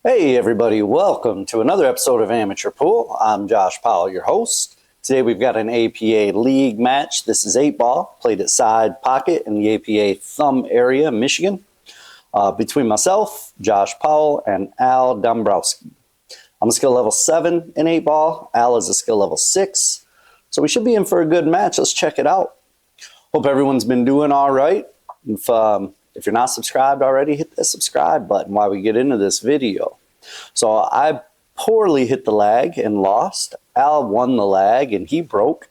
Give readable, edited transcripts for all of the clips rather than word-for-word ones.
Hey everybody, welcome to another episode of Amateur Pool. I'm Josh Powell, your host. Today we've got an APA league match. This is 8-ball, played at side pocket in the APA thumb area, Michigan, between myself, Josh Powell, and Al Dombrowski. I'm a skill level 7 in 8-ball. Al is a skill level 6. So we should be in for a good match. Let's check it out. Hope everyone's been doing all right. If you're not subscribed already, hit the subscribe button while we get into this video. So I poorly hit the lag and lost. Al won the lag and he broke.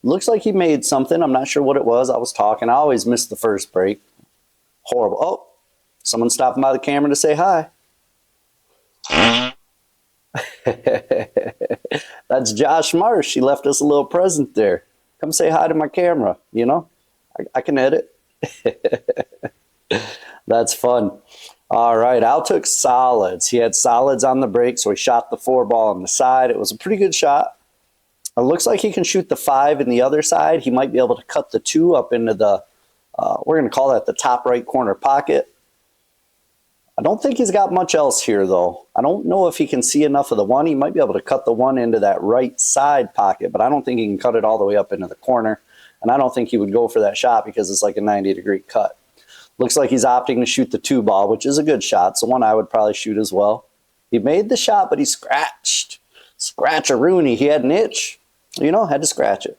Looks like he made something. I'm not sure what it was. I was talking. I always miss the first break. Horrible. Oh, someone stopping by the camera to say hi. That's Josh Marsh. He left us a little present there. Come say hi to my camera. You know, I can edit. That's fun. All right, Al took solids. He had solids on the break, so he shot the 4-ball on the side. It was a pretty good shot. It looks like he can shoot the 5 in the other side. He might be able to cut the 2 up into the, we're going to call that the top right corner pocket. I don't think he's got much else here, though. I don't know if he can see enough of the 1. He might be able to cut the 1 into that right side pocket, but I don't think he can cut it all the way up into the corner. And I don't think he would go for that shot because it's like a 90-degree cut. Looks like he's opting to shoot the 2-ball, which is a good shot. It's the one I would probably shoot as well. He made the shot, but he scratched. Scratch-a-rooney. He had an itch. You know, had to scratch it.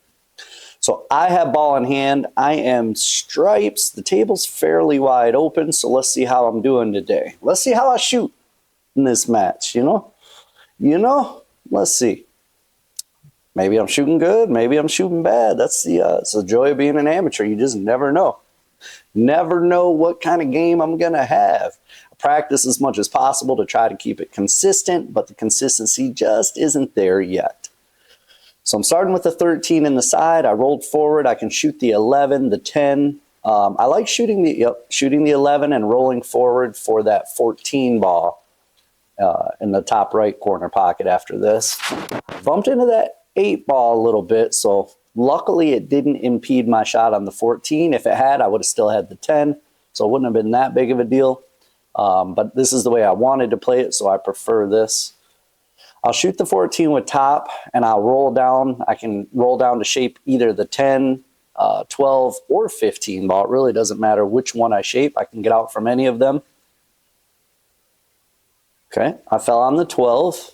So I have ball in hand. I am stripes. The table's fairly wide open, so let's see how I'm doing today. Let's see how I shoot in this match, you know? Let's see. Maybe I'm shooting good. Maybe I'm shooting bad. That's it's the joy of being an amateur. You just never know. Never know what kind of game I'm going to have. I practice as much as possible to try to keep it consistent, but the consistency just isn't there yet. So I'm starting with the 13 in the side. I rolled forward. I can shoot the 11, the 10. I like shooting the 11 and rolling forward for that 14 ball in the top right corner pocket after this. Bumped into that 8-ball a little bit, so luckily it didn't impede my shot on the 14. If it had, I would have still had the 10, so it wouldn't have been that big of a deal. But this is the way I wanted to play it, so I prefer this. I'll shoot the 14 with top, and I'll roll down. I can roll down to shape either the 10, 12, or 15 ball. It really doesn't matter which one I shape. I can get out from any of them. Okay, I fell on the 12.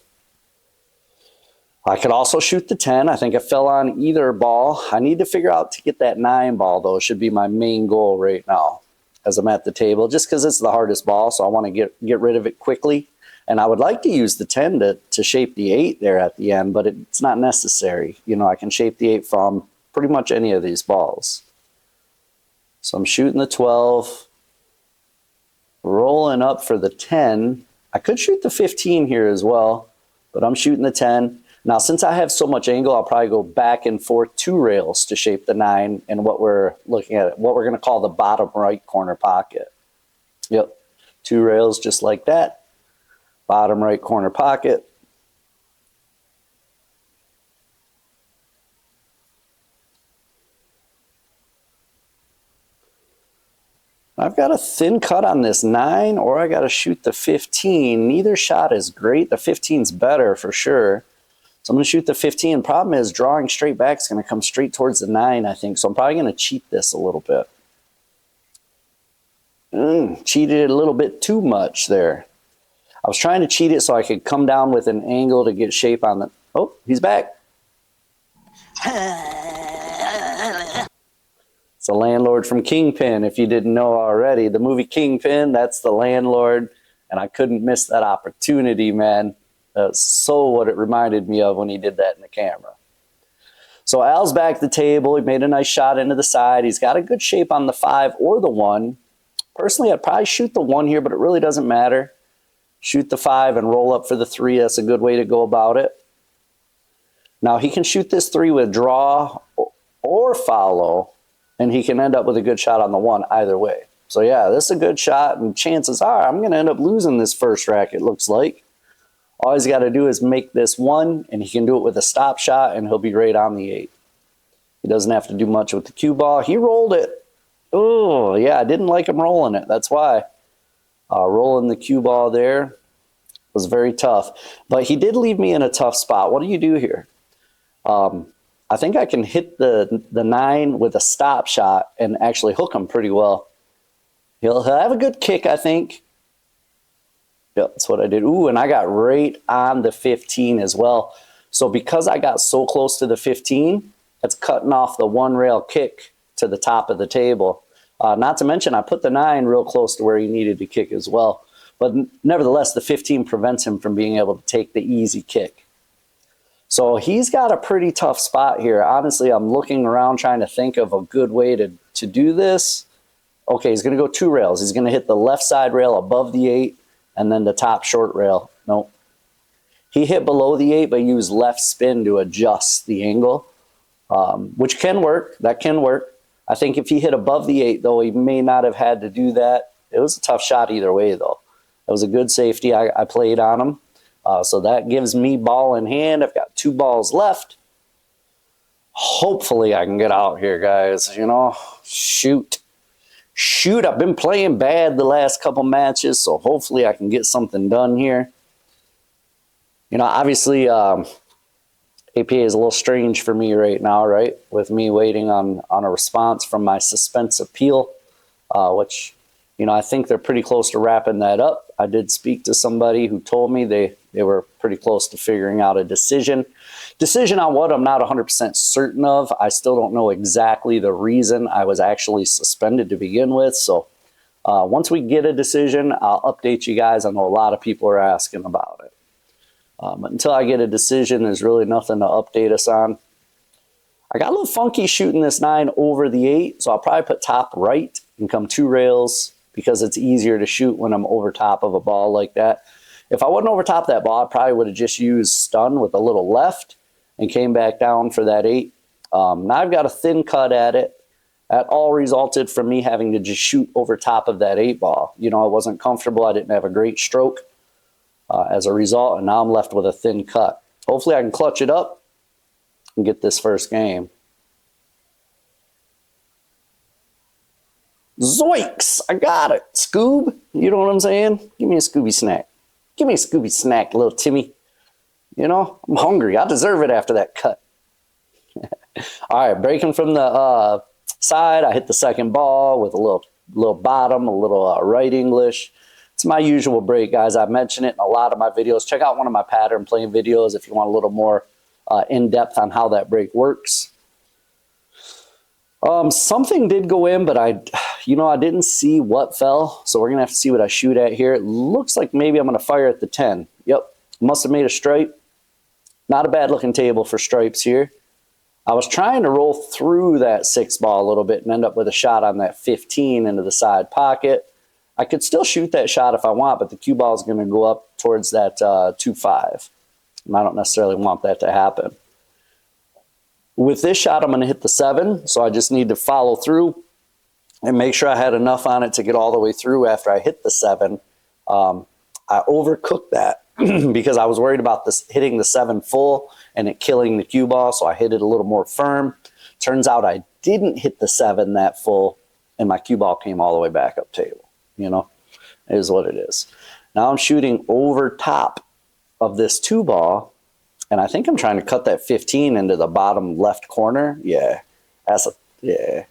I could also shoot the 10. I think I fell on either ball. I need to figure out to get that 9 ball, though. Should be my main goal right now as I'm at the table, just because it's the hardest ball, so I want to get rid of it quickly. And I would like to use the 10 to shape the 8 there at the end, but it's not necessary. You know, I can shape the 8 from pretty much any of these balls. So I'm shooting the 12, rolling up for the 10. I could shoot the 15 here as well, but I'm shooting the 10. Now, since I have so much angle, I'll probably go back and forth 2 rails to shape the 9 and what we're looking at, what we're going to call the bottom right corner pocket. Yep, 2 rails just like that. Bottom right corner pocket. I've got a thin cut on this 9, or I got to shoot the 15. Neither shot is great. The 15's better for sure. So I'm going to shoot the 15. Problem is drawing straight back is going to come straight towards the 9, I think. So I'm probably going to cheat this a little bit. Cheated it a little bit too much there. I was trying to cheat it so I could come down with an angle to get shape on the... Oh, he's back. It's the landlord from Kingpin, if you didn't know already. The movie Kingpin, that's the landlord. And I couldn't miss that opportunity, man. That's so what it reminded me of when he did that in the camera. So Al's back at the table. He made a nice shot into the side. He's got a good shape on the 5 or the 1. Personally, I'd probably shoot the 1 here, but it really doesn't matter. Shoot the 5 and roll up for the 3. That's a good way to go about it. Now, he can shoot this 3 with draw or follow, and he can end up with a good shot on the 1 either way. So, yeah, this is a good shot, and chances are I'm going to end up losing this first rack, it looks like. All he's got to do is make this 1, and he can do it with a stop shot, and he'll be right on the 8. He doesn't have to do much with the cue ball. He rolled it. Oh, yeah, I didn't like him rolling it. That's why. Rolling the cue ball there. was very tough. But he did leave me in a tough spot. What do you do here? I think I can hit the 9 with a stop shot and actually hook him pretty well. He'll have a good kick, I think. Yep, that's what I did. Ooh, and I got right on the 15 as well. So because I got so close to the 15, that's cutting off the one rail kick to the top of the table. Not to mention, I put the 9 real close to where he needed to kick as well. But nevertheless, the 15 prevents him from being able to take the easy kick. So he's got a pretty tough spot here. Honestly, I'm looking around trying to think of a good way to do this. Okay, he's going to go 2 rails. He's going to hit the left side rail above the 8 and then the top short rail. Nope. He hit below the 8 but used left spin to adjust the angle, which can work. That can work. I think if he hit above the 8, though, he may not have had to do that. It was a tough shot either way, though. It was a good safety. I played on him. So that gives me ball in hand. I've got 2 balls left. Hopefully I can get out here, guys. You know, shoot. I've been playing bad the last couple matches, so hopefully I can get something done here. You know, obviously APA is a little strange for me right now, right? With me waiting on a response from my suspense appeal, which, you know, I think they're pretty close to wrapping that up. I did speak to somebody who told me they were pretty close to figuring out a decision. Decision on what I'm not 100% certain of. I still don't know exactly the reason I was actually suspended to begin with. So once we get a decision, I'll update you guys. I know a lot of people are asking about it. But until I get a decision, there's really nothing to update us on. I got a little funky shooting this 9 over the 8, so I'll probably put top right and come 2 rails because it's easier to shoot when I'm over top of a ball like that. If I wasn't over top that ball, I probably would have just used stun with a little left and came back down for that 8. Now I've got a thin cut at it. That all resulted from me having to just shoot over top of that 8 ball. You know, I wasn't comfortable. I didn't have a great stroke as a result, and now I'm left with a thin cut. Hopefully I can clutch it up and get this first game. Zoinks! I got it. Scoob, you know what I'm saying? Give me a Scooby snack. Give me a Scooby snack, little Timmy. You know, I'm hungry. I deserve it after that cut. All right, breaking from the side, I hit the second ball with a little bottom, a little right English. It's my usual break, guys. I mention it in a lot of my videos. Check out one of my pattern playing videos if you want a little more in-depth on how that break works. Something did go in, but I didn't see what fell, so we're going to have to see what I shoot at here. It looks like maybe I'm going to fire at the 10. Yep, must have made a stripe. Not a bad-looking table for stripes here. I was trying to roll through that 6 ball a little bit and end up with a shot on that 15 into the side pocket. I could still shoot that shot if I want, but the cue ball is going to go up towards that 2-5. And I don't necessarily want that to happen. With this shot, I'm going to hit the 7, so I just need to follow through and make sure I had enough on it to get all the way through after I hit the 7. I overcooked that because I was worried about this hitting the 7 full and it killing the cue ball, so I hit it a little more firm. Turns out I didn't hit the 7 that full, and my cue ball came all the way back up table. You know, it is what it is. Now I'm shooting over top of this 2 ball, and I think I'm trying to cut that 15 into the bottom left corner. Yeah, yeah. If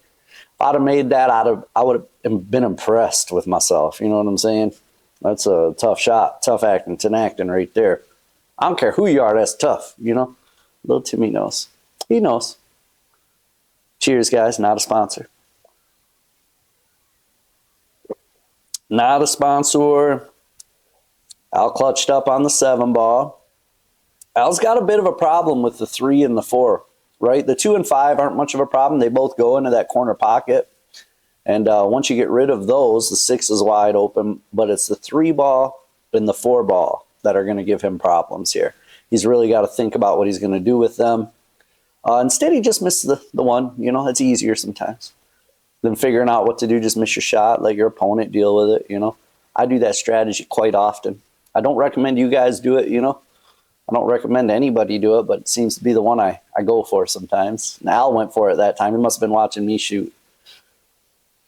I'd have made that, I would have been impressed with myself. You know what I'm saying? That's a tough shot, tough acting right there. I don't care who you are, that's tough, you know? Little Timmy knows. He knows. Cheers, guys. Not a sponsor. Not a sponsor. Al clutched up on the 7 ball. Al's got a bit of a problem with the 3 and the 4, right? The 2 and 5 aren't much of a problem. They both go into that corner pocket. And once you get rid of those, the 6 is wide open. But it's the 3 ball and the 4 ball that are going to give him problems here. He's really got to think about what he's going to do with them. Instead, he just missed the 1. You know, it's easier sometimes than figuring out what to do. Just miss your shot, let your opponent deal with it, you know. I do that strategy quite often. I don't recommend you guys do it, you know. I don't recommend anybody do it, but it seems to be the one I go for sometimes. And Al went for it that time. He must have been watching me shoot.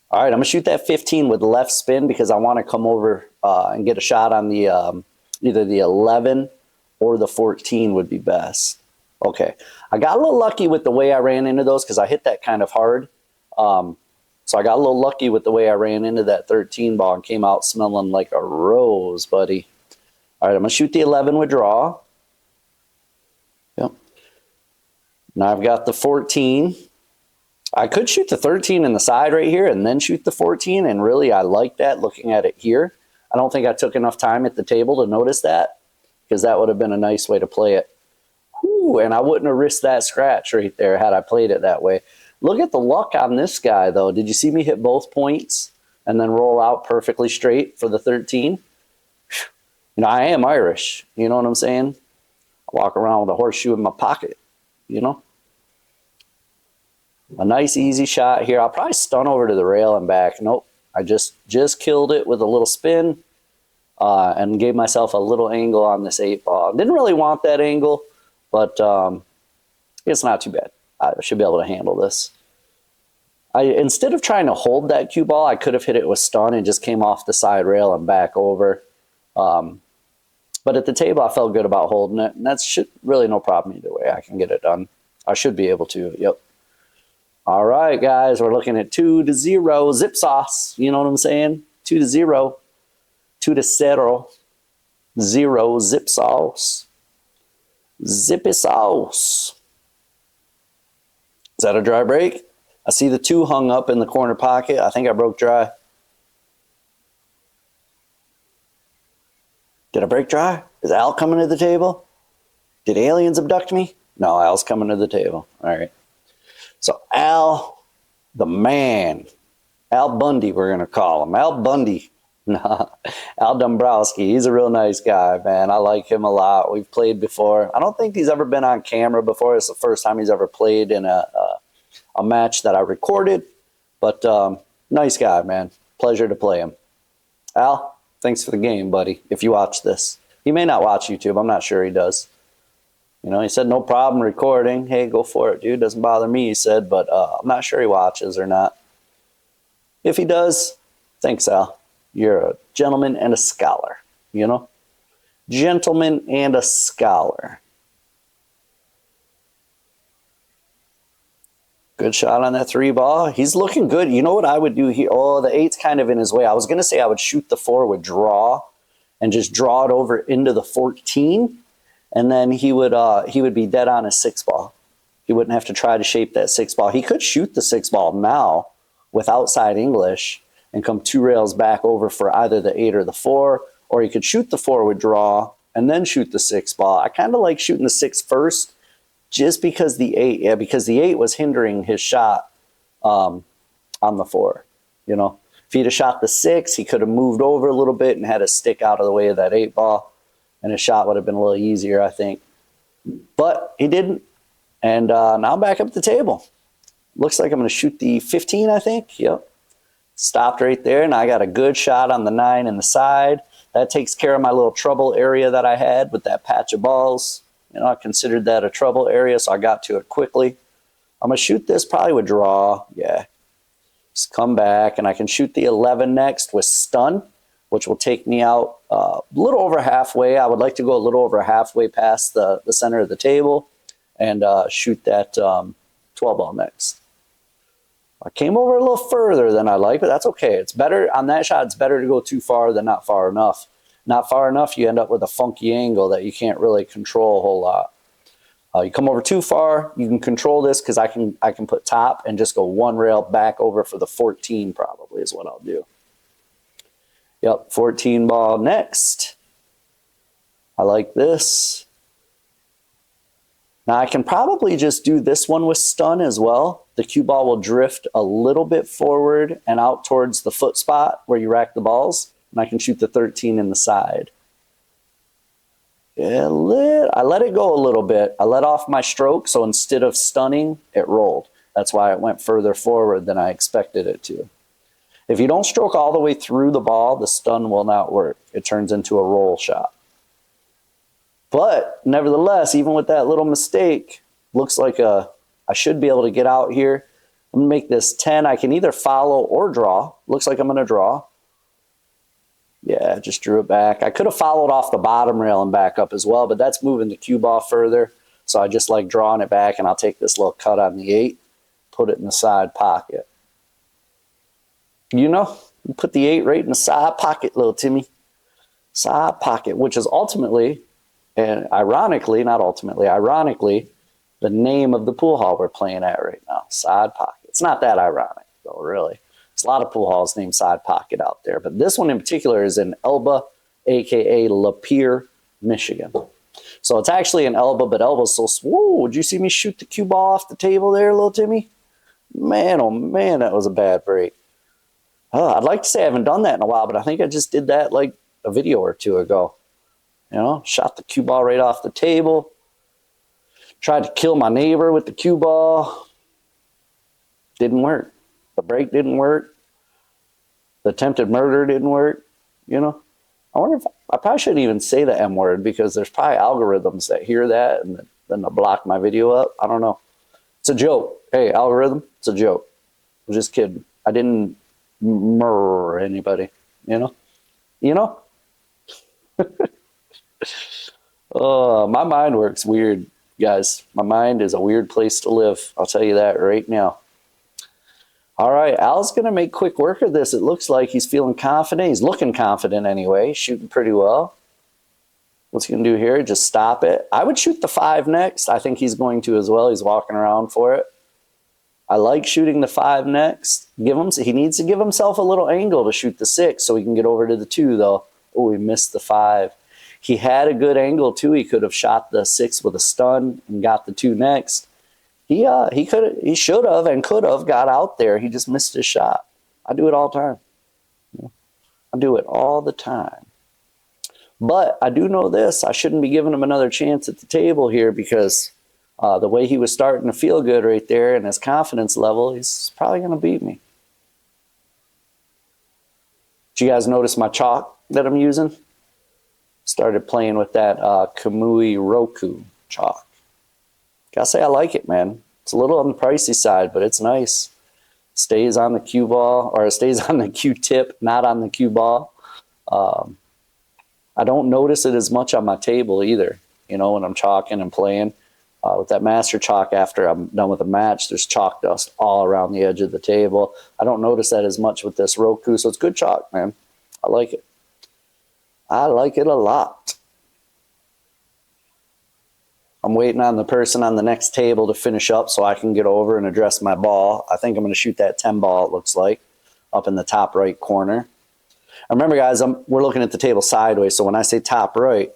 All right, I'm going to shoot that 15 with left spin because I want to come over and get a shot on the Either the 11 or the 14 would be best. Okay, I got a little lucky with the way I ran into those because I hit that kind of hard. So I got a little lucky with the way I ran into that 13 ball and came out smelling like a rose, buddy. All right, I'm going to shoot the 11 with draw. Yep. Now I've got the 14. I could shoot the 13 in the side right here and then shoot the 14, and really I like that looking at it here. I don't think I took enough time at the table to notice that because that would have been a nice way to play it. Whew, and I wouldn't have risked that scratch right there had I played it that way. Look at the luck on this guy, though. Did you see me hit both points and then roll out perfectly straight for the 13? You know, I am Irish. You know what I'm saying? I walk around with a horseshoe in my pocket, you know? A nice, easy shot here. I'll probably stun over to the rail and back. Nope. I just killed it with a little spin and gave myself a little angle on this 8 ball. Didn't really want that angle, but it's not too bad. I should be able to handle this. Instead of trying to hold that cue ball, I could have hit it with stun and just came off the side rail and back over. But at the table, I felt good about holding it. And that's really no problem either way. I can get it done. I should be able to. Yep. All right, guys. We're looking at 2-0. Zip sauce. You know what I'm saying? 2-0. 2-0. 0. Zip sauce. Zippy sauce. Is that a dry break? I see the 2 hung up in the corner pocket. I think I broke dry. Did I break dry? Is Al coming to the table? Did aliens abduct me? No, Al's coming to the table. All right. So Al, the man. Al Bundy, we're going to call him. Al Bundy. Nah, Al Dombrowski. He's a real nice guy, man. I like him a lot. We've played before. I don't think he's ever been on camera before. It's the first time he's ever played in a match that I recorded. But nice guy, man. Pleasure to play him. Al, thanks for the game, buddy, if you watch this. He may not watch YouTube. I'm not sure he does. You know, he said, no problem recording. Hey, go for it, dude. Doesn't bother me, he said. But I'm not sure he watches or not. If he does, thanks, Al. You're a gentleman and a scholar, you know? Gentleman and a scholar. Good shot on that 3 ball. He's looking good. You know what I would do here? Oh, the 8's kind of in his way. I was going to say I would shoot the 4 with draw and just draw it over into the 14, and then he would be dead on his 6 ball. He wouldn't have to try to shape that 6 ball. He could shoot the 6 ball now with outside English and come 2 rails back over for either the 8 or the 4, or he could shoot the 4 with draw and then shoot the 6 ball. I kind of like shooting the 6 first, just because the 8 was hindering his shot on the 4. You know, if he'd have shot the 6, he could have moved over a little bit and had a stick out of the way of that 8 ball, and his shot would have been a little easier, I think. But he didn't, and now I'm back up at the table. Looks like I'm going to shoot the 15, I think. Yep. Stopped right there, and I got a good shot on the 9 in the side. That takes care of my little trouble area that I had with that patch of balls. You know, I considered that a trouble area, so I got to it quickly. I'm going to shoot this probably with draw. Yeah. Just come back, and I can shoot the 11 next with stun, which will take me out a little over halfway. I would like to go a little over halfway past the center of the table and shoot that 12 ball next. I came over a little further than I like, but that's okay. It's better on that shot. It's better to go too far than not far enough. Not far enough, you end up with a funky angle that you can't really control a whole lot. You come over too far, you can control this because I can put top and just go 1 rail back over for the 14 probably is what I'll do. Yep, 14 ball next. I like this. Now I can probably just do this one with stun as well. The cue ball will drift a little bit forward and out towards the foot spot where you rack the balls, and I can shoot the 13 in the side. I let it go a little bit. I let off my stroke, so instead of stunning, it rolled. That's why it went further forward than I expected it to. If you don't stroke all the way through the ball, the stun will not work. It turns into a roll shot. But nevertheless, even with that little mistake, looks like I should be able to get out here. I'm going to make this 10. I can either follow or draw. Looks like I'm going to draw. Yeah, just drew it back. I could have followed off the bottom rail and back up as well, but that's moving the cue ball further. So I just like drawing it back, and I'll take this little cut on the 8, put it in the side pocket. You know, you put the 8 right in the side pocket, little Timmy. Side pocket, which is ultimately, and ironically, not ultimately, ironically, the name of the pool hall we're playing at right now, Side Pocket. It's not that ironic, though, really. There's a lot of pool halls named Side Pocket out there, but this one in particular is in Elba, a.k.a. Lapeer, Michigan. So it's actually in Elba, but Elba's so whoa, would you see me shoot the cue ball off the table there, little Timmy? Man, oh man, that was a bad break. I'd like to say I haven't done that in a while, but I think I just did that like a video or two ago. You know, shot the cue ball right off the table. Tried to kill my neighbor with the cue ball. Didn't work. The break didn't work. The attempted murder didn't work. You know, I wonder if I probably shouldn't even say the M word, because there's probably algorithms that hear that and then they'll block my video up. I don't know. It's a joke. Hey, algorithm, it's a joke. I'm just kidding. I didn't murder anybody. You know? You know? My mind works weird, guys. My mind is a weird place to live. I'll tell you that right now. All right, Al's going to make quick work of this. It looks like he's feeling confident. He's looking confident anyway, shooting pretty well. What's he going to do here? Just stop it. I would shoot the 5 next. I think he's going to as well. He's walking around for it. I like shooting the 5 next. He needs to give himself a little angle to shoot the 6 so he can get over to the 2, though. Oh, he missed the 5. He had a good angle, too. He could have shot the 6 with a stun and got the 2 next. He should have and could have got out there. He just missed his shot. I do it all the time. I do it all the time. But I do know this. I shouldn't be giving him another chance at the table here, because the way he was starting to feel good right there and his confidence level, he's probably going to beat me. Did you guys notice my chalk that I'm using? Started playing with that Kamui Roku chalk. Gotta say I like it, man. It's a little on the pricey side, but it's nice. Stays on the cue ball, or it stays on the cue tip, not on the cue ball. I don't notice it as much on my table either. You know, when I'm chalking and playing with that master chalk, after I'm done with a match, there's chalk dust all around the edge of the table. I don't notice that as much with this Roku, so it's good chalk, man. I like it. I like it a lot. I'm waiting on the person on the next table to finish up so I can get over and address my ball. I think I'm going to shoot that 10 ball, it looks like, up in the top right corner. Remember, guys, we're looking at the table sideways, so when I say top right,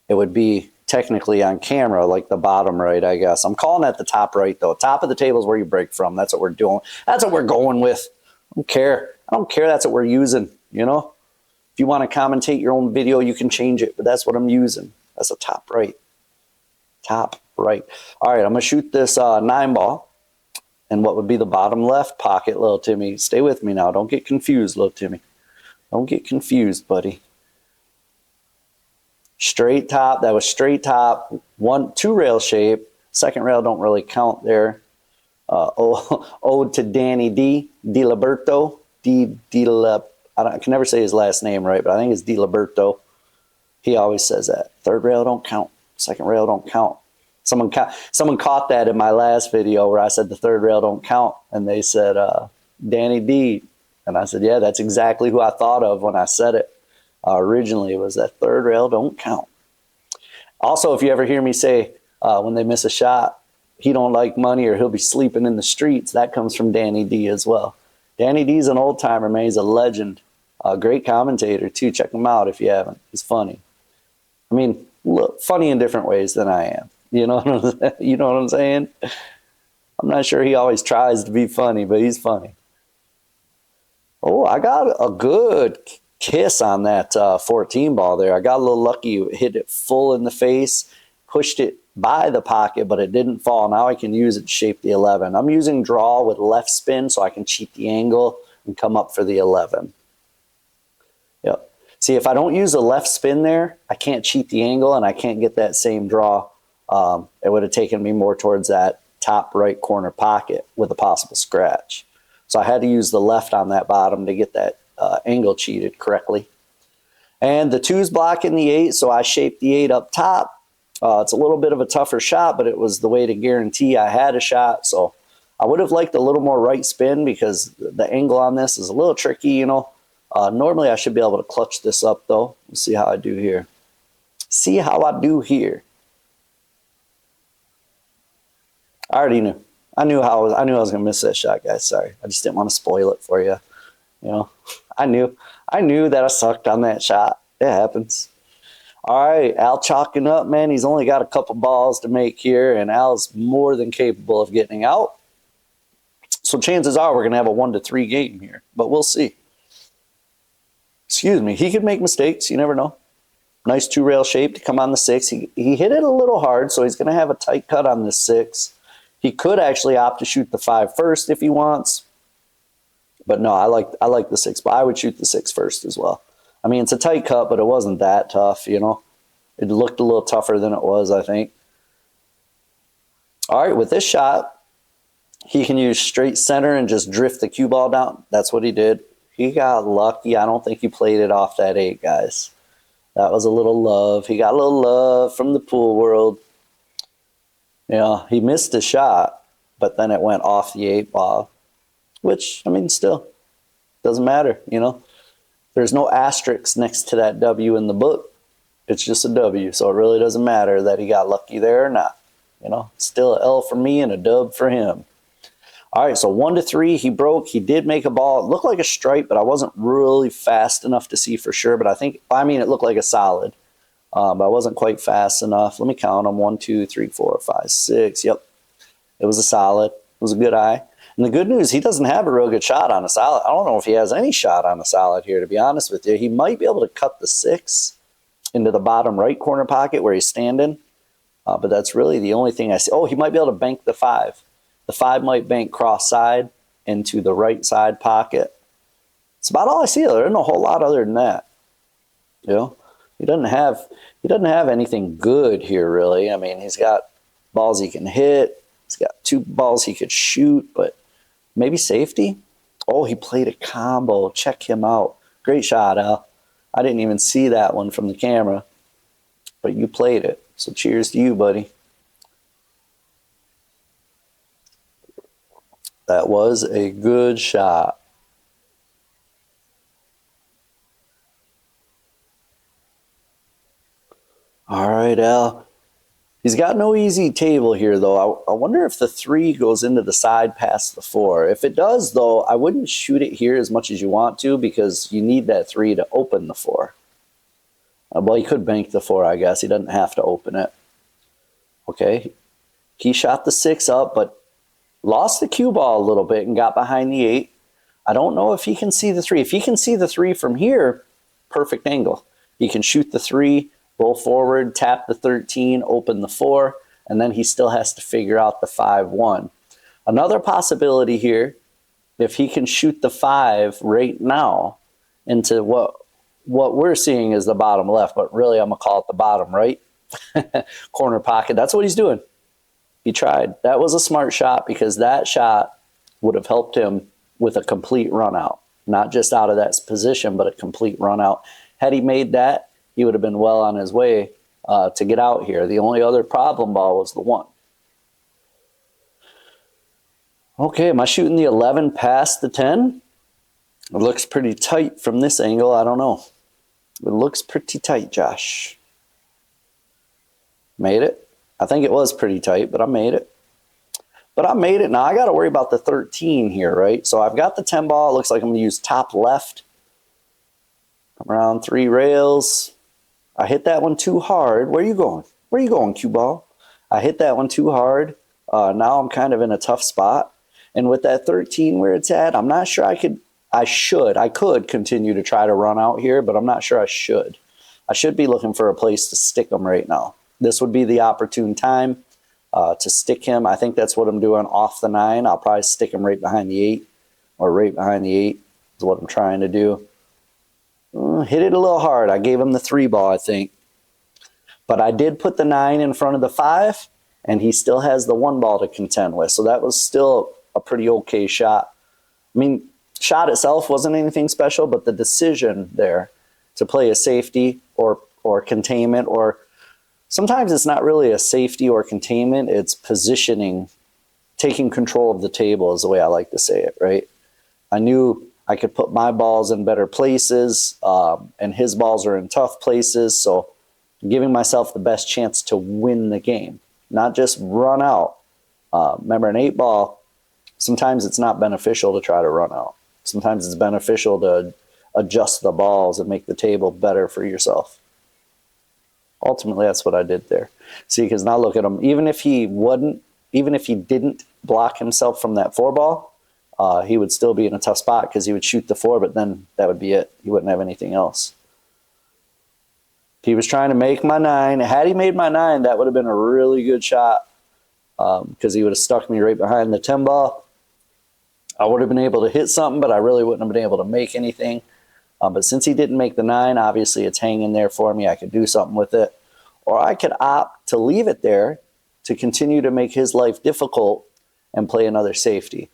it would be technically on camera like the bottom right, I guess. I'm calling that the top right, though. Top of the table is where you break from. That's what we're doing. That's what we're going with. I don't care. I don't care. That's what we're using, you know? If you want to commentate your own video, you can change it, but that's what I'm using. That's the top right. Top right. All right, I'm going to shoot this 9 ball in what would be the bottom left pocket, little Timmy. Stay with me now. Don't get confused, little Timmy. Don't get confused, buddy. Straight top. That was straight top. 2 rail shape. Second rail don't really count there. Ode to Danny D. DiLiberto. I can never say his last name right, but I think it's DiLiberto. He always says that. Third rail don't count. Second rail don't count. Someone caught that in my last video where I said the third rail don't count, and they said Danny D. And I said, yeah, that's exactly who I thought of when I said it. Originally, it was that third rail don't count. Also, if you ever hear me say when they miss a shot, he don't like money or he'll be sleeping in the streets, that comes from Danny D as well. Danny D's an old timer, man. He's a legend. A great commentator, too. Check him out if you haven't. He's funny. I mean, look, funny in different ways than I am. You know what I'm saying? I'm not sure he always tries to be funny, but he's funny. Oh, I got a good kiss on that 14 ball there. I got a little lucky. Hit it full in the face, pushed it by the pocket, but it didn't fall. Now I can use it to shape the 11. I'm using draw with left spin so I can cheat the angle and come up for the 11. Yep. See, if I don't use the left spin there, I can't cheat the angle and I can't get that same draw. It would have taken me more towards that top right corner pocket with a possible scratch. So I had to use the left on that bottom to get that angle cheated correctly. And the 2's blocking the 8, so I shaped the 8 up top. It's a little bit of a tougher shot, but it was the way to guarantee I had a shot. So I would have liked a little more right spin because the angle on this is a little tricky, you know. Normally I should be able to clutch this up, though. Let's see how I do here. See how I do here. I already knew. I knew I was gonna miss that shot, guys. Sorry, I just didn't want to spoil it for you. You know, I knew that I sucked on that shot. It happens. All right, Al chalking up, man. He's only got a couple balls to make here, and Al's more than capable of getting out. So chances are we're gonna have a 1-3 game here, but we'll see. Excuse me. He could make mistakes. You never know. Nice 2-rail shape to come on the 6. He hit it a little hard, so he's gonna have a tight cut on this 6. He could actually opt to shoot the 5 first if he wants. But no, I like the 6, but I would shoot the 6 first as well. I mean, it's a tight cut, but it wasn't that tough, you know. It looked a little tougher than it was, I think. All right, with this shot, he can use straight center and just drift the cue ball down. That's what he did. He got lucky. I don't think he played it off that 8, guys. That was a little love. He got a little love from the pool world. You know, he missed a shot, but then it went off the 8 ball. Which, I mean, still, doesn't matter, you know. There's no asterisk next to that W in the book. It's just a W, so it really doesn't matter that he got lucky there or not. You know, it's still an L for me and a dub for him. All right, so 1-3, he broke. He did make a ball. It looked like a stripe, but I wasn't really fast enough to see for sure. But it looked like a solid. But I wasn't quite fast enough. Let me count them. 1, 2, 3, 4, 5, 6. Yep, it was a solid. It was a good eye. And the good news, he doesn't have a real good shot on a solid. I don't know if he has any shot on a solid here, to be honest with you. He might be able to cut the 6 into the bottom right corner pocket where he's standing. But that's really the only thing I see. Oh, he might be able to bank the 5. The 5 might bank cross side into the right side pocket. It's about all I see. There isn't a whole lot other than that. You know, he doesn't have anything good here, really. I mean, he's got balls he can hit. He's got 2 balls he could shoot, but maybe safety. Oh, he played a combo. Check him out. Great shot, Al. I didn't even see that one from the camera, but you played it. So cheers to you, buddy. That was a good shot. All right, Al. He's got no easy table here, though. I wonder if the 3 goes into the side past the 4. If it does, though, I wouldn't shoot it here as much as you want to because you need that 3 to open the 4. Well, he could bank the 4, I guess. He doesn't have to open it. Okay. He shot the 6 up, but lost the cue ball a little bit and got behind the 8. I don't know if he can see the 3. If he can see the 3 from here, perfect angle. He can shoot the 3, roll forward, tap the 13, open the 4, and then he still has to figure out the 5-1. Another possibility here, if he can shoot the 5 right now into what we're seeing is the bottom left, but really I'm going to call it the bottom right corner pocket. That's what he's doing. He tried. That was a smart shot because that shot would have helped him with a complete run out. Not just out of that position, but a complete run out. Had he made that, he would have been well on his way to get out here. The only other problem ball was the 1. Okay, am I shooting the 11 past the 10? It looks pretty tight from this angle. I don't know. It looks pretty tight, Josh. Made it. I think it was pretty tight, but I made it. Now I got to worry about the 13 here, right? So I've got the 10 ball. It looks like I'm going to use top left. Come around 3 rails. I hit that one too hard. Where are you going? Where are you going, cue ball? I hit that one too hard. Now I'm kind of in a tough spot. And with that 13 where it's at, I'm not sure I could continue to try to run out here, but I'm not sure I should. I should be looking for a place to stick them right now. This would be the opportune time to stick him. I think that's what I'm doing off the 9. I'll probably stick him right behind the 8, or right behind the 8 is what I'm trying to do. Hit it a little hard. I gave him the 3 ball, I think. But I did put the 9 in front of the 5, and he still has the 1 ball to contend with. So that was still a pretty okay shot. I mean, shot itself wasn't anything special, but the decision there to play a safety or containment, or sometimes it's not really a safety or containment, it's positioning, taking control of the table is the way I like to say it, right? I knew I could put my balls in better places, and his balls are in tough places, so giving myself the best chance to win the game, not just run out. Remember, an 8-ball, sometimes it's not beneficial to try to run out. Sometimes it's beneficial to adjust the balls and make the table better for yourself. Ultimately, that's what I did there. See, because now look at him. Even if he didn't block himself from that 4-ball, he would still be in a tough spot because he would shoot the 4, but then that would be it. He wouldn't have anything else. He was trying to make my 9. Had he made my 9, that would have been a really good shot, because he would have stuck me right behind the 10-ball. I would have been able to hit something, but I really wouldn't have been able to make anything. But since he didn't make the 9, obviously it's hanging there for me. I could do something with it. Or I could opt to leave it there to continue to make his life difficult and play another safety.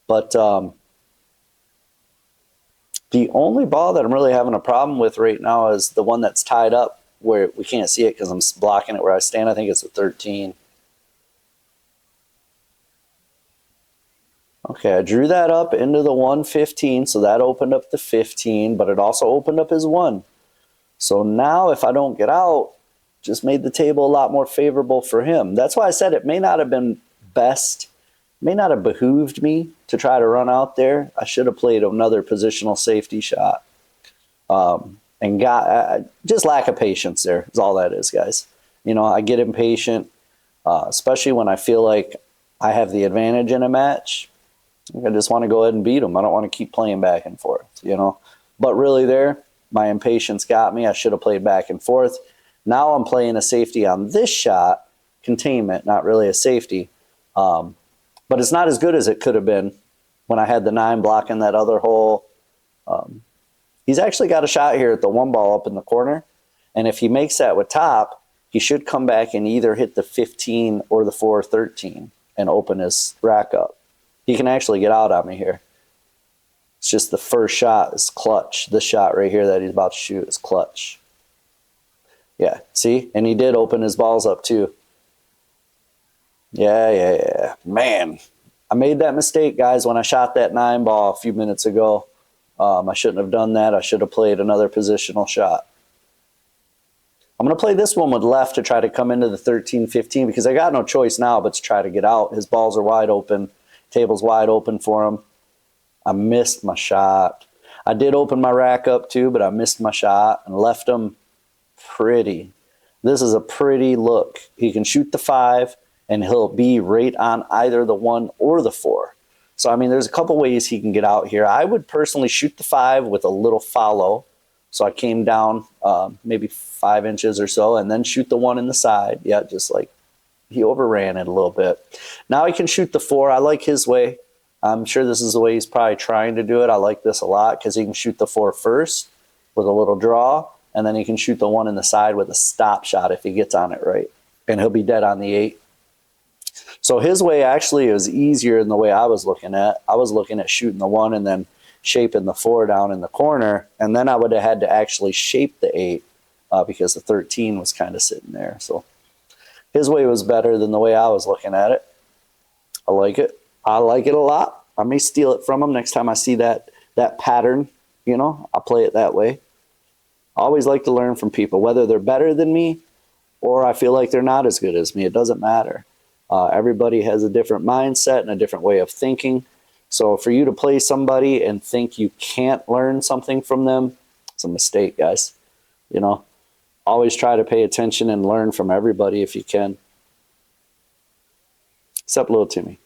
But the only ball that I'm really having a problem with right now is the one that's tied up where we can't see it because I'm blocking it where I stand. I think it's a 13. Okay, I drew that up into the 115, so that opened up the 15, but it also opened up his 1. So now if I don't get out, just made the table a lot more favorable for him. That's why I said it may not have been best, may not have behooved me to try to run out there. I should have played another positional safety shot. And got just lack of patience there is all that is, guys. You know, I get impatient, especially when I feel like I have the advantage in a match. I just want to go ahead and beat them. I don't want to keep playing back and forth, you know. But really there, my impatience got me. I should have played back and forth. Now I'm playing a safety on this shot, containment, not really a safety. But it's not as good as it could have been when I had the 9 blocking that other hole. He's actually got a shot here at the 1-ball up in the corner. And if he makes that with top, he should come back and either hit the 15 or the 4-13 and open his rack up. He can actually get out on me here. It's just the first shot is clutch. This shot right here that he's about to shoot is clutch. Yeah, see? And he did open his balls up too. Yeah. Man, I made that mistake, guys, when I shot that 9-ball a few minutes ago. I shouldn't have done that. I should have played another positional shot. I'm going to play this one with left to try to come into the 13-15 because I got no choice now but to try to get out. His balls are wide open. Table's wide open for him. I missed my shot. I did open my rack up too, but I missed my shot and left him pretty. This is a pretty look. He can shoot the 5, and he'll be right on either the 1 or the 4. So, I mean, there's a couple ways he can get out here. I would personally shoot the 5 with a little follow. So I came down maybe 5 inches or so, and then shoot the 1 in the side. Yeah, just like he overran it a little bit. Now he can shoot the 4. I like his way. I'm sure this is the way he's probably trying to do it. I like this a lot because he can shoot the 4 first with a little draw, and then he can shoot the 1 in the side with a stop shot if he gets on it right. And he'll be dead on the 8. So his way actually is easier than the way I was looking at. I was looking at shooting the 1 and then shaping the 4 down in the corner, and then I would have had to actually shape the 8 because the 13 was kind of sitting there. So his way was better than the way I was looking at it. I like it. I like it a lot. I may steal it from him next time I see that pattern. You know, I'll play it that way. I always like to learn from people, whether they're better than me or I feel like they're not as good as me. It doesn't matter. Everybody has a different mindset and a different way of thinking. So for you to play somebody and think you can't learn something from them, it's a mistake, guys. You know, always try to pay attention and learn from everybody if you can. Except little Timmy.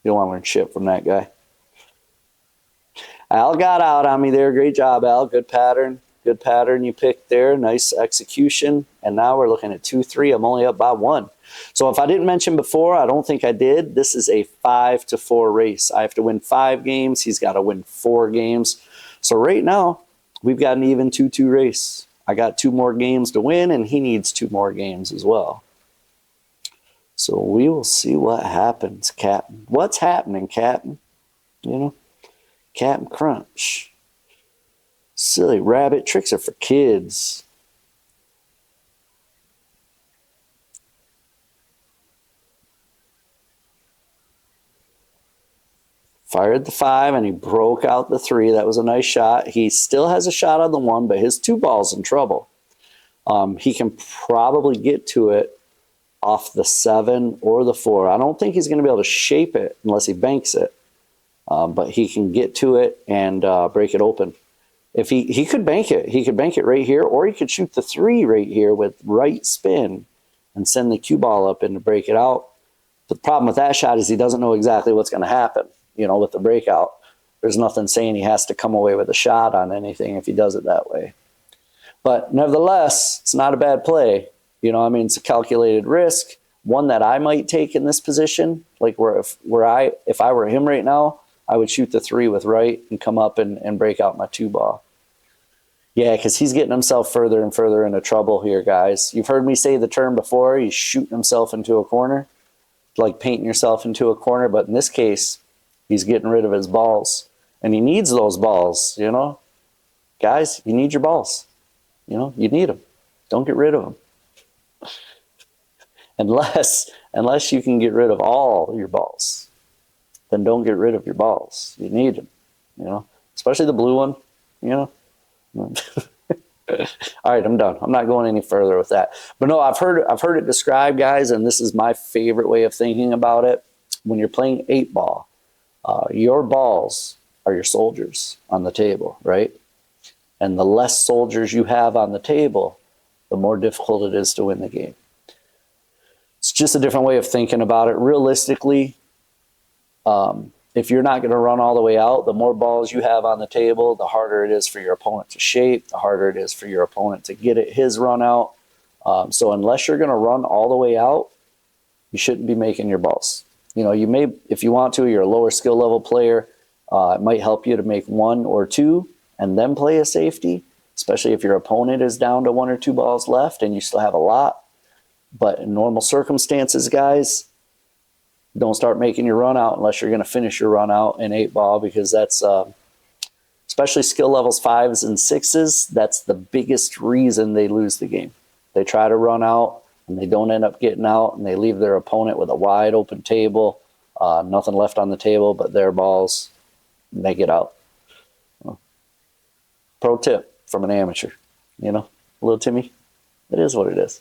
You don't want to learn shit from that guy. Al got out on me there. Great job, Al. Good pattern. Good pattern you picked there. Nice execution. And now we're looking at 2-3. I'm only up by 1. So if I didn't mention before, I don't think I did, this is a 5-4 race. I have to win 5 games. He's got to win 4 games. So right now, we've got an even 2-2 race. I got 2 more games to win, and he needs 2 more games as well. So we will see what happens, Captain. What's happening, Captain? You know, Captain Crunch. Silly rabbit. Tricks are for kids. Fired the 5 and he broke out the 3. That was a nice shot. He still has a shot on the 1, but his 2 ball's in trouble. He can probably get to it off the 7 or the 4. I don't think he's going to be able to shape it unless he banks it. But he can get to it and break it open. If he could bank it. He could bank it right here, or he could shoot the 3 right here with right spin and send the cue ball up and to break it out. The problem with that shot is he doesn't know exactly what's going to happen, with the breakout. There's nothing saying he has to come away with a shot on anything if he does it that way. But nevertheless, it's not a bad play. It's a calculated risk, one that I might take in this position. Like if I were him right now, I would shoot the 3 with right and come up and break out my 2 ball. Yeah, because he's getting himself further and further into trouble here, guys. You've heard me say the term before, he's shooting himself into a corner, like painting yourself into a corner. But in this case, he's getting rid of his balls. And he needs those balls, Guys, you need your balls. You need them. Don't get rid of them. Unless you can get rid of all your balls, then don't get rid of your balls. You need them, especially the blue one, All right, I'm done. I'm not going any further with that. But no, I've heard it described, guys, and this is my favorite way of thinking about it. When you're playing 8-ball, your balls are your soldiers on the table, right? And the less soldiers you have on the table, the more difficult it is to win the game. It's just a different way of thinking about it. Realistically, if you're not going to run all the way out, the more balls you have on the table, the harder it is for your opponent to shape, the harder it is for your opponent to get his run out. So unless you're going to run all the way out, you shouldn't be making your balls. You may, if you want to, you're a lower skill level player. It might help you to make 1 or 2 and then play a safety, especially if your opponent is down to 1 or 2 balls left and you still have a lot. But in normal circumstances, guys, don't start making your run out unless you're going to finish your run out in 8-ball, because that's, especially skill levels 5s and 6s, that's the biggest reason they lose the game. They try to run out and they don't end up getting out, and they leave their opponent with a wide open table, nothing left on the table but their balls, and they get out. Pro tip from an amateur, little Timmy, it is what it is.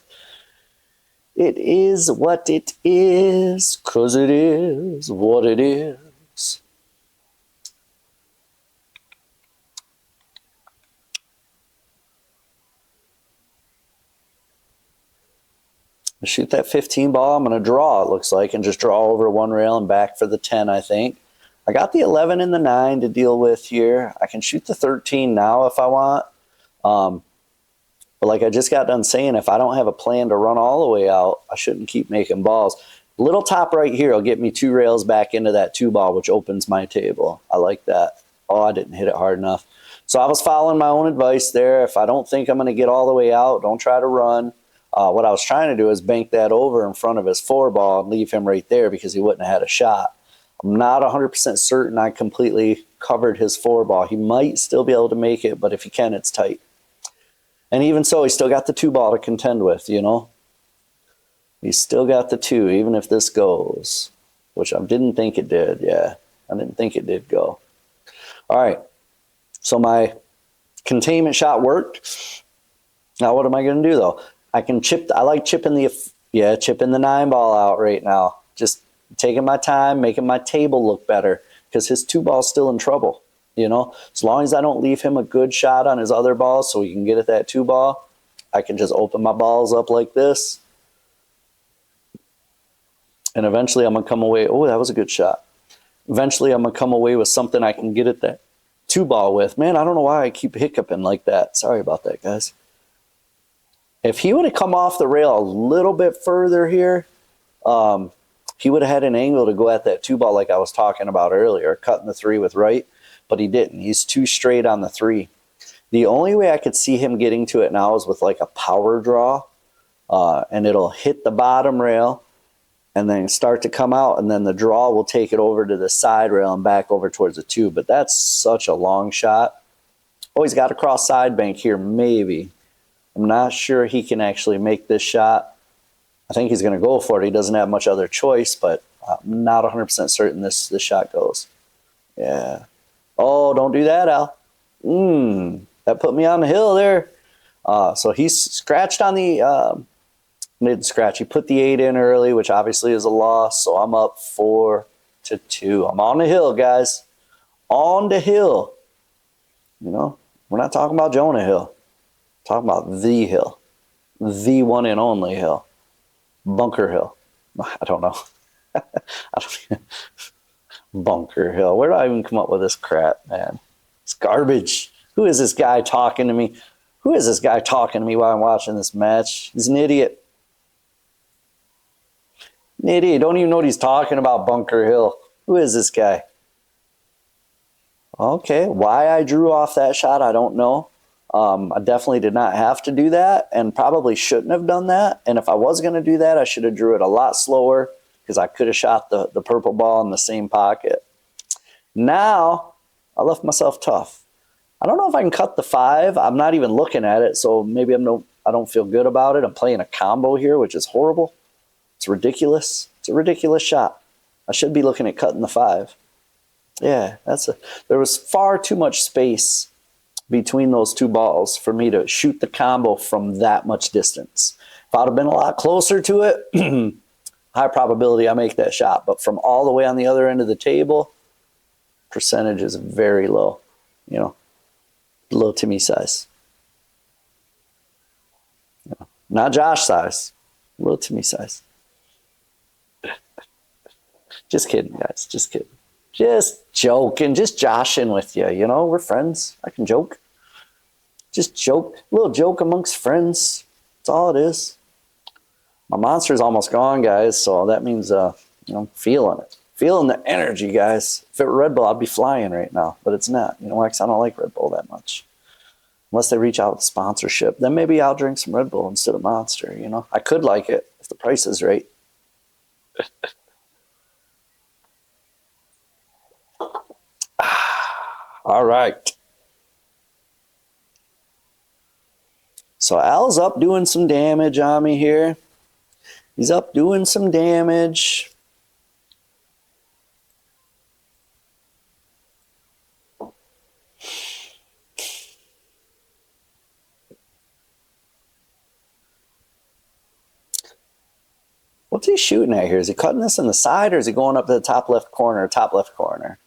It is what it is, 'cause it is what it is. Shoot that 15 ball. I'm going to draw, it looks like, and just draw over 1 rail and back for the 10, I think. I got the 11 and the 9 to deal with here. I can shoot the 13 now if I want. But like I just got done saying, if I don't have a plan to run all the way out, I shouldn't keep making balls. Little top right here will get me 2 rails back into that 2 ball, which opens my table. I like that. Oh, I didn't hit it hard enough. So I was following my own advice there. If I don't think I'm going to get all the way out, don't try to run. What I was trying to do is bank that over in front of his 4 ball and leave him right there because he wouldn't have had a shot. I'm not 100% certain I completely covered his 4 ball. He might still be able to make it, but if he can, it's tight. And even so, he's still got the 2 ball to contend with, He's still got the 2, even if this goes, which I didn't think it did. Yeah, I didn't think it did go. All right, so my containment shot worked. Now what am I going to do, though? I can chip. I like chipping the 9 ball out right now. Just taking my time, making my table look better, because his 2 ball's still in trouble. As long as I don't leave him a good shot on his other balls so he can get at that 2 ball, I can just open my balls up like this. And eventually I'm going to come away. Oh, that was a good shot. Eventually I'm going to come away with something I can get at that 2 ball with. Man, I don't know why I keep hiccuping like that. Sorry about that, guys. If he would have come off the rail a little bit further here, he would have had an angle to go at that 2 ball like I was talking about earlier, cutting the 3 with right. But he didn't. He's too straight on the 3. The only way I could see him getting to it now is with like a power draw, and it'll hit the bottom rail and then start to come out, and then the draw will take it over to the side rail and back over towards the 2. But that's such a long shot. Oh, he's got a cross side bank here, maybe. I'm not sure he can actually make this shot. I think he's going to go for it. He doesn't have much other choice, but I'm not 100% certain this shot goes. Yeah. Oh, don't do that, Al. That put me on the hill there. So he's scratched on the didn't scratch. He put the 8 in early, which obviously is a loss. So I'm up 4-2. I'm on the hill, guys. On the hill. You know, we're not talking about Jonah Hill. We're talking about the hill. The one and only hill. Bunker Hill. I don't know. Bunker Hill. Where do I even come up with this crap, man? It's garbage. Who is this guy talking to me? Who is this guy talking to me while I'm watching this match? He's an idiot. An idiot. Don't even know what he's talking about, Bunker Hill. Who is this guy? Okay, why I drew off that shot, I don't know. I definitely did not have to do that and probably shouldn't have done that. And if I was going to do that, I should have drew it a lot slower because I could have shot the purple ball in the same pocket. Now, I left myself tough. I don't know if I can cut the 5. I'm not even looking at it, so maybe I don't feel good about it. I'm playing a combo here, which is horrible. It's ridiculous. It's a ridiculous shot. I should be looking at cutting the 5. Yeah, there was far too much space between those two balls for me to shoot the combo from that much distance. If I'd have been a lot closer to it, high probability I make that shot. But from all the way on the other end of the table, percentage is very low. You know, low Timmy size. You know, not Josh size, low Timmy size. Just kidding, guys. Just kidding. Just joking, just joshing with you. You know, we're friends. I can joke. Just joke. A little joke amongst friends. That's all it is. My monster's almost gone, guys, so that means, feeling it. Feeling the energy, guys. If it were Red Bull, I'd be flying right now, but it's not. You know why? Because I don't like Red Bull that much. Unless they reach out with sponsorship. Then maybe I'll drink some Red Bull instead of Monster, you know? I could like it if the price is right. All right. So Al's up doing some damage on me here. He's up doing some damage. What's he shooting at here? Is he cutting this in the side or is he going up to the top left corner, top left corner?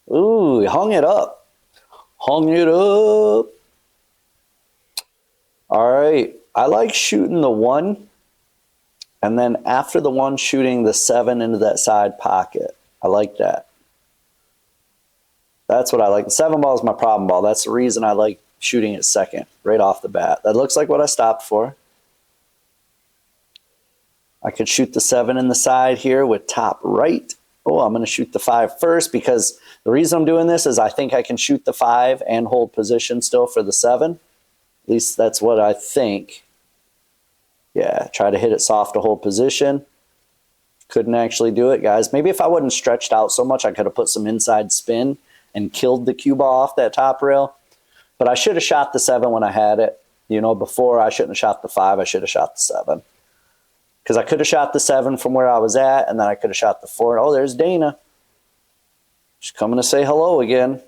Ooh, he hung it up. Hung it up. All right. I like shooting the 1. And then after the 1, shooting the 7 into that side pocket. I like that. That's what I like. The 7 ball is my problem ball. That's the reason I like shooting it second, right off the bat. That looks like what I stopped for. I could shoot the 7 in the side here with top right. Oh, I'm going to shoot the 5 first because the reason I'm doing this is I think I can shoot the 5 and hold position still for the 7. At least that's what I think. Yeah, try to hit it soft to hold position. Couldn't actually do it, guys. Maybe if I wasn't stretched out so much, I could have put some inside spin and killed the cue ball off that top rail. But I should have shot the 7 when I had it. You know, before I shouldn't have shot the 5. I should have shot the 7. Because I could have shot the 7 from where I was at, and then I could have shot the 4. Oh, there's Dana. She's coming to say hello again.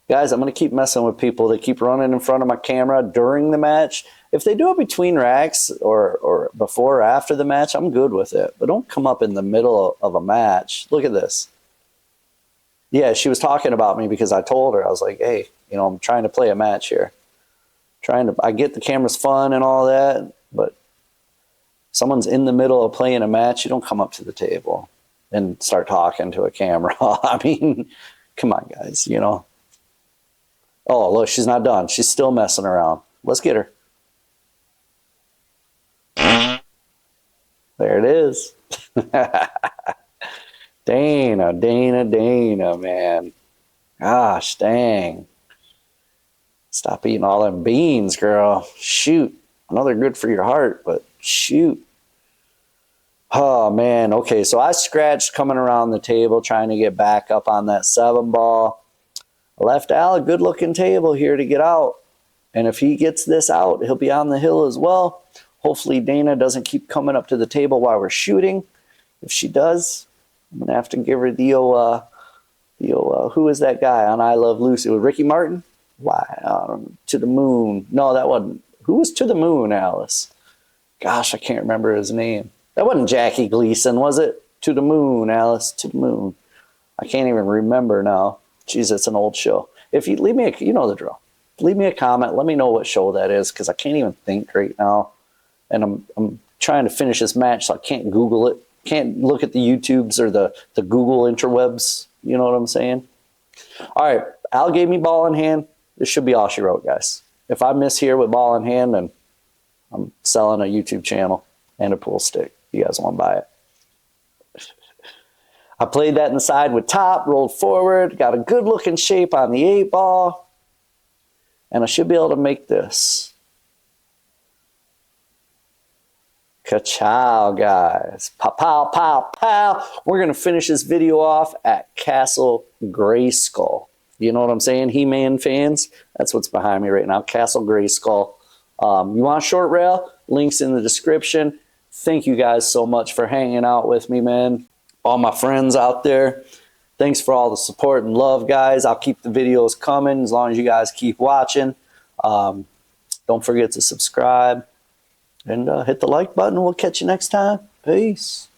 Guys, I'm going to keep messing with people. They keep running in front of my camera during the match. If they do it between racks or before or after the match, I'm good with it. But don't come up in the middle of a match. Look at this. Yeah, she was talking about me because I told her. I was like, hey, you know, I'm trying to play a match here. I get the camera's fun and all that, but someone's in the middle of playing a match, you don't come up to the table and start talking to a camera. I mean, come on, guys, you know. Oh, look, she's not done. She's still messing around. Let's get her. There it is. Dana, man. Gosh, dang. Stop eating all them beans, girl. Shoot. I know they're good for your heart, but shoot. Oh, man. Okay, so I scratched coming around the table trying to get back up on that 7 ball. I left Al a good looking table here to get out. And if he gets this out, he'll be on the hill as well. Hopefully Dana doesn't keep coming up to the table while we're shooting. If she does, I'm going to have to give her who is that guy on I Love Lucy? With Ricky Martin? Why? To the moon. No, that wasn't. Who was To the Moon, Alice? Gosh, I can't remember his name. That wasn't Jackie Gleason, was it? To the moon, Alice. To the moon. I can't even remember now. Jeez, it's an old show. If you leave me, you know the drill. Leave me a comment. Let me know what show that is, because I can't even think right now. And I'm trying to finish this match, so I can't Google it. Can't look at the YouTubes or the Google interwebs. You know what I'm saying? All right, Al gave me ball in hand. This should be all she wrote, guys. If I miss here with ball in hand, then I'm selling a YouTube channel and a pool stick. You guys want to buy it? I played that inside with top, rolled forward, got a good looking shape on the 8-ball, and I should be able to make this. Ka-chow, guys. Pow, pow, pow, pow. We're going to finish this video off at Castle Grayskull. You know what I'm saying, He-Man fans? That's what's behind me right now, Castle Grayskull. You want short rail? Links in the description. Thank you guys so much for hanging out with me, man. All my friends out there, thanks for all the support and love, guys. I'll keep the videos coming as long as you guys keep watching. Don't forget to subscribe and hit the like button. We'll catch you next time. Peace.